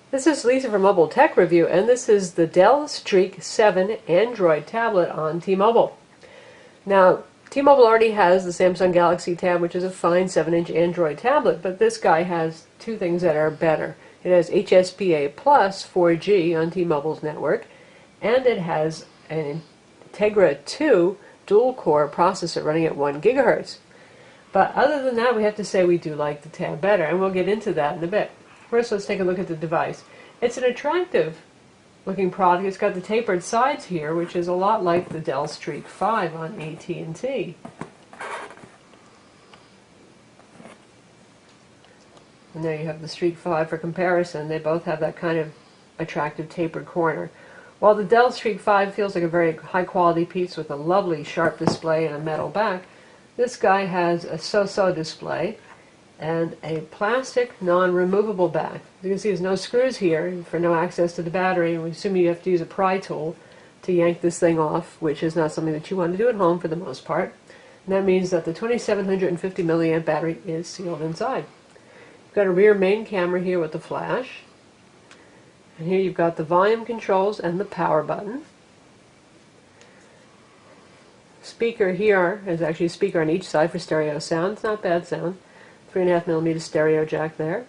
This is Lisa from Mobile Tech Review, and this is the Dell Streak 7 Android tablet on T-Mobile. Now, T-Mobile already has the Samsung Galaxy Tab, which is a fine 7-inch Android tablet, but this guy has two things that are better. It has HSPA Plus 4G on T-Mobile's network, and it has an Tegra 2 dual-core processor running at 1 gigahertz. But other than that, we have to say we do like the Tab better, and we'll get into that in a bit. First, let's take a look at the device. It's an attractive looking product. It's got the tapered sides here, which is a lot like the Dell Streak 5 on AT&T. And there you have the Streak 5 for comparison. They both have that kind of attractive tapered corner. While the Dell Streak 5 feels like a very high quality piece with a lovely sharp display and a metal back, this guy has a so-so display and a plastic non-removable back. You can see there's no screws here for no access to the battery. We assume you have to use a pry tool to yank this thing off, which is not something that you want to do at home for the most part. And that means that the 2750 milliamp battery is sealed inside. You've got a rear main camera here with the flash. And here you've got the volume controls and the power button. Speaker here is actually a speaker on each side for stereo sound. It's not bad sound. 3.5mm stereo jack there.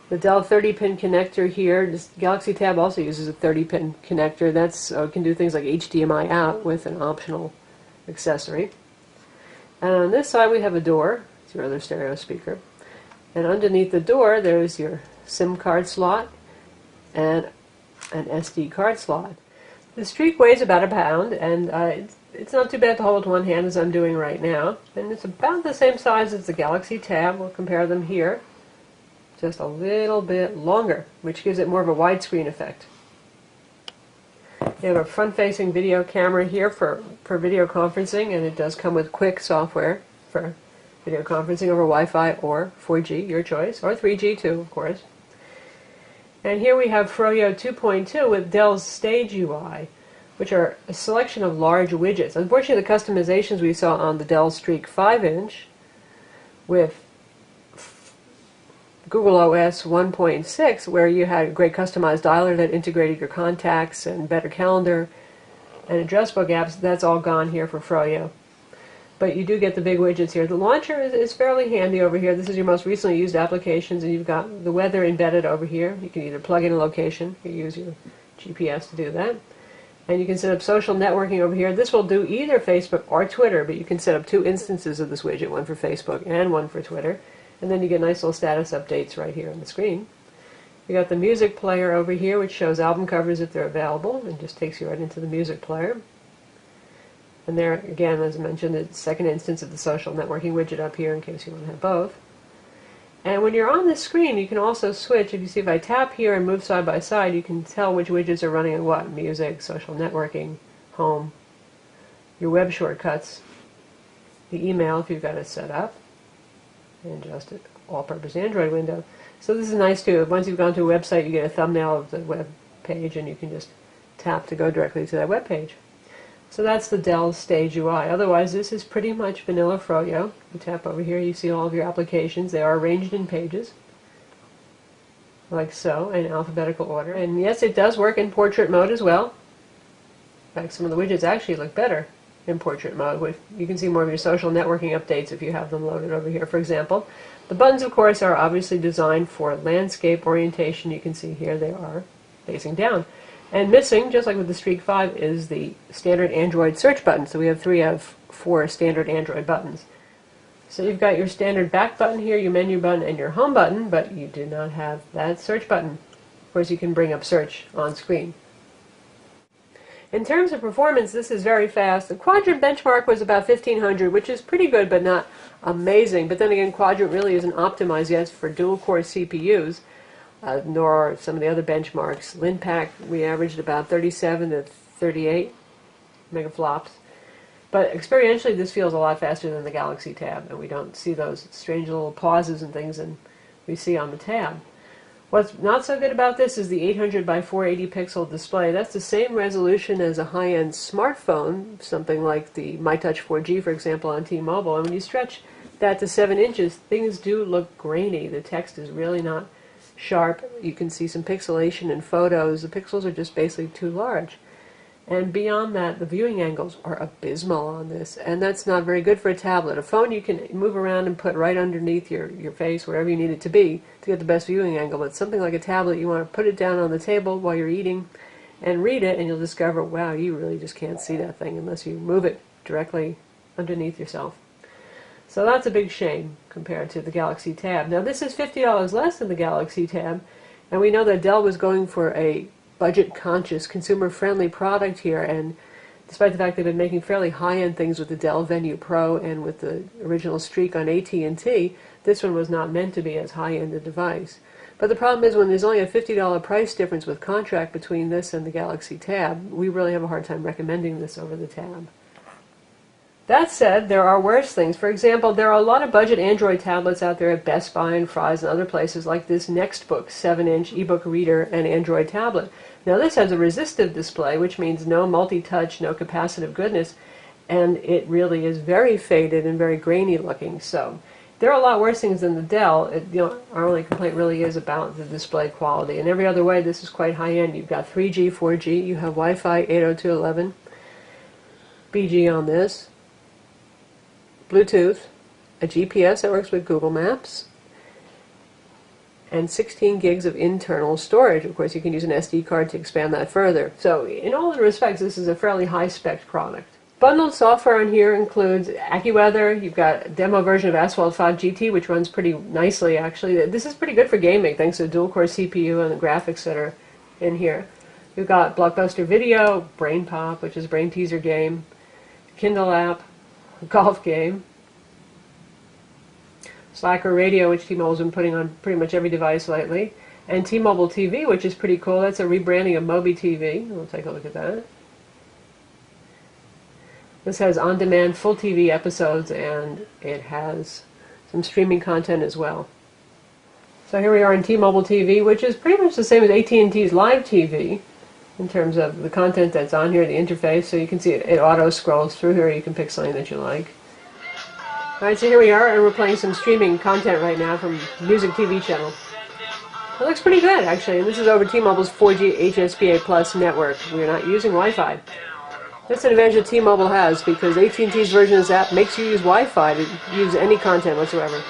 The Dell 30-pin connector here. This Galaxy Tab also uses a 30-pin connector. That's can do things like HDMI out with an optional accessory. And on this side we have a door. It's your other stereo speaker. And underneath the door there's your SIM card slot and an SD card slot. The Streak weighs about a pound, and it's not too bad to hold with one hand as I'm doing right now. And it's about the same size as the Galaxy Tab. We'll compare them here. Just a little bit longer, which gives it more of a widescreen effect. You have a front-facing video camera here for video conferencing, and it does come with quick software for video conferencing over Wi-Fi or 4G, your choice, or 3G too, of course. And here we have Froyo 2.2 with Dell's Stage UI, which are a selection of large widgets. Unfortunately, the customizations we saw on the Dell Streak 5-inch with Google OS 1.6, where you had a great customized dialer that integrated your contacts and better calendar and address book apps, that's all gone here for Froyo. But you do get the big widgets here. The launcher is fairly handy over here. This is your most recently used applications, and you've got the weather embedded over here. You can either plug in a location or use your GPS to do that. And you can set up social networking over here. This will do either Facebook or Twitter, but you can set up two instances of this widget, one for Facebook and one for Twitter. And then you get nice little status updates right here on the screen. You got the music player over here, which shows album covers if they're available, and just takes you right into the music player. And there, again, as I mentioned, the second instance of the social networking widget up here in case you want to have both. And when you're on the screen, you can also switch. If you see, if I tap here and move side by side, you can tell which widgets are running on what. Music, social networking, home, your web shortcuts, the email if you've got it set up, and just an all-purpose Android window. So this is nice too. Once you've gone to a website, you get a thumbnail of the web page, and you can just tap to go directly to that web page. So that's the Dell Stage UI. Otherwise, this is pretty much vanilla Froyo. You tap over here, you see all of your applications. They are arranged in pages, like so, in alphabetical order. And yes, it does work in portrait mode as well. In fact, some of the widgets actually look better in portrait mode. You can see more of your social networking updates if you have them loaded over here, for example. The buttons, of course, are obviously designed for landscape orientation. You can see here they are facing down. And missing, just like with the Streak 5, is the standard Android search button. So we have 3 out of 4 standard Android buttons. So you've got your standard back button here, your menu button, and your home button, but you do not have that search button. Of course, you can bring up search on screen. In terms of performance, this is very fast. The Quadrant benchmark was about 1500, which is pretty good, but not amazing. But then again, Quadrant really isn't optimized yet for dual-core CPUs. Nor are some of the other benchmarks. LinPack, we averaged about 37 to 38 megaflops. But experientially, this feels a lot faster than the Galaxy Tab, and we don't see those strange little pauses and things that we see on the Tab. What's not so good about this is the 800 by 480 pixel display. That's the same resolution as a high-end smartphone, something like the MyTouch 4G, for example, on T-Mobile. And when you stretch that to 7 inches, things do look grainy. The text is really not sharp. You can see some pixelation in photos. The pixels are just basically too large. And beyond that, the viewing angles are abysmal on this, and that's not very good for a tablet. A phone you can move around and put right underneath your face, wherever you need it to be, to get the best viewing angle. But something like a tablet, you want to put it down on the table while you're eating and read it, and you'll discover, wow, you really just can't see that thing unless you move it directly underneath yourself. So that's a big shame compared to the Galaxy Tab. Now this is $50 less than the Galaxy Tab, and we know that Dell was going for a budget-conscious, consumer-friendly product here, and despite the fact they've been making fairly high-end things with the Dell Venue Pro and with the original Streak on AT&T, this one was not meant to be as high-end a device. But the problem is when there's only a $50 price difference with contract between this and the Galaxy Tab, we really have a hard time recommending this over the Tab. That said, there are worse things. For example, there are a lot of budget Android tablets out there at Best Buy and Fry's and other places like this Nextbook 7-inch ebook reader and Android tablet. Now this has a resistive display, which means no multi-touch, no capacitive goodness, and it really is very faded and very grainy looking. So there are a lot worse things than the Dell. Our only complaint really is about the display quality. And every other way, this is quite high-end. You've got 3G, 4G, you have Wi-Fi 802.11, BG on this, Bluetooth, a GPS that works with Google Maps, and 16 gigs of internal storage. Of course, you can use an SD card to expand that further. So in all respects, this is a fairly high-spec product. Bundled software on here includes AccuWeather. You've got a demo version of Asphalt 5 GT, which runs pretty nicely, actually. This is pretty good for gaming, thanks to the dual-core CPU and the graphics that are in here. You've got Blockbuster Video, Brain Pop, which is a brain teaser game, Kindle app, a golf game, Slacker Radio, which T-Mobile's been putting on pretty much every device lately, and T-Mobile TV, which is pretty cool. That's a rebranding of Mobi TV. We'll take a look at that. This has on-demand full TV episodes, and it has some streaming content as well. So here we are in T-Mobile TV, which is pretty much the same as AT&T's Live TV in terms of the content that's on here, the interface. So you can see it auto-scrolls through here. You can pick something that you like. Alright, so here we are, and we're playing some streaming content right now from Music TV channel. It looks pretty good, actually, and this is over T-Mobile's 4G HSPA Plus network. We're not using Wi-Fi. That's an advantage that T-Mobile has, because AT&T's version of this app makes you use Wi-Fi to use any content whatsoever.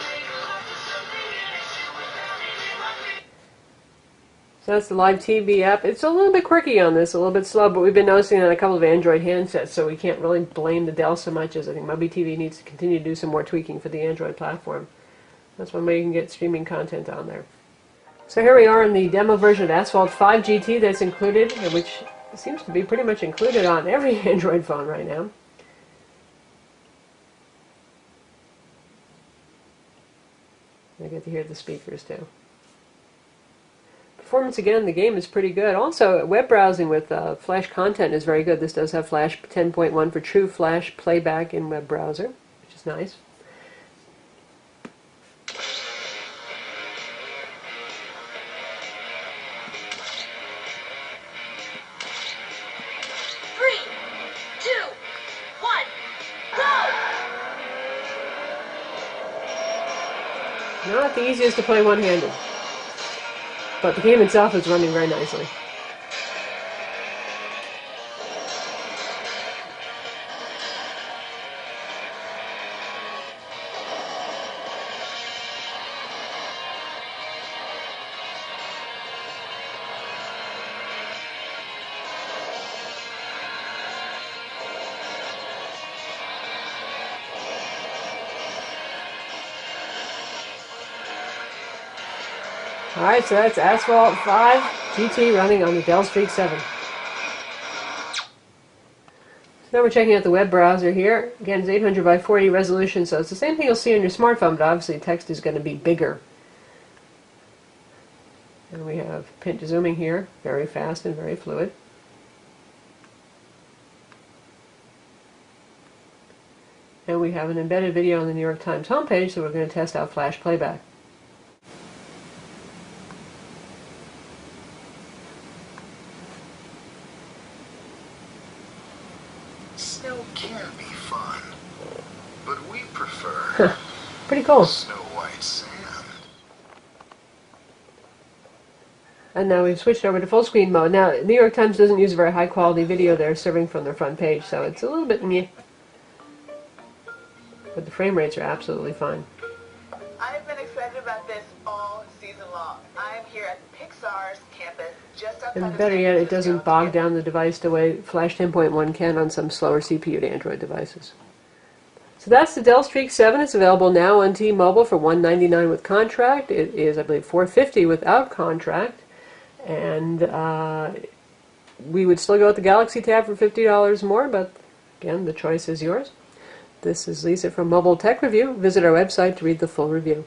So that's the Live TV app. It's a little bit quirky on this, a little bit slow, but we've been noticing it on a couple of Android handsets, so we can't really blame the Dell so much, as I think Mobi TV needs to continue to do some more tweaking for the Android platform. That's one way you can get streaming content on there. So here we are in the demo version of Asphalt 5 GT that's included, which seems to be pretty much included on every Android phone right now. I get to hear the speakers too. Performance again, the game is pretty good. Also, web browsing with Flash content is very good. This does have Flash 10.1 for true Flash playback in web browser, which is nice. Not the easiest to play one-handed, but the game itself is running very nicely. Alright, so that's Asphalt 5 GT running on the Dell Streak 7. So now we're checking out the web browser here. Again, it's 800 by 480 resolution, so it's the same thing you'll see on your smartphone, but obviously text is going to be bigger. And we have pinch zooming here, very fast and very fluid. And we have an embedded video on the New York Times homepage, so we're going to test out Flash playback. Snow can be fun, but we prefer pretty cool. snow white sand. And now we've switched over to full screen mode. Now, New York Times doesn't use a very high quality video they're serving from their front page, so it's a little bit meh. But the frame rates are absolutely fine. I've been excited about this all season long. I'm here at Pixar's campus just outside And of better San yet, it Francisco doesn't to bog get- down the device the way Flash 10.1 can on some slower CPU'd Android devices. So that's the Dell Streak 7. It's available now on T-Mobile for $199 with contract. It is, I believe, $450 without contract. And we would still go with the Galaxy Tab for $50 more, but again, the choice is yours. This is Lisa from Mobile Tech Review. Visit our website to read the full review.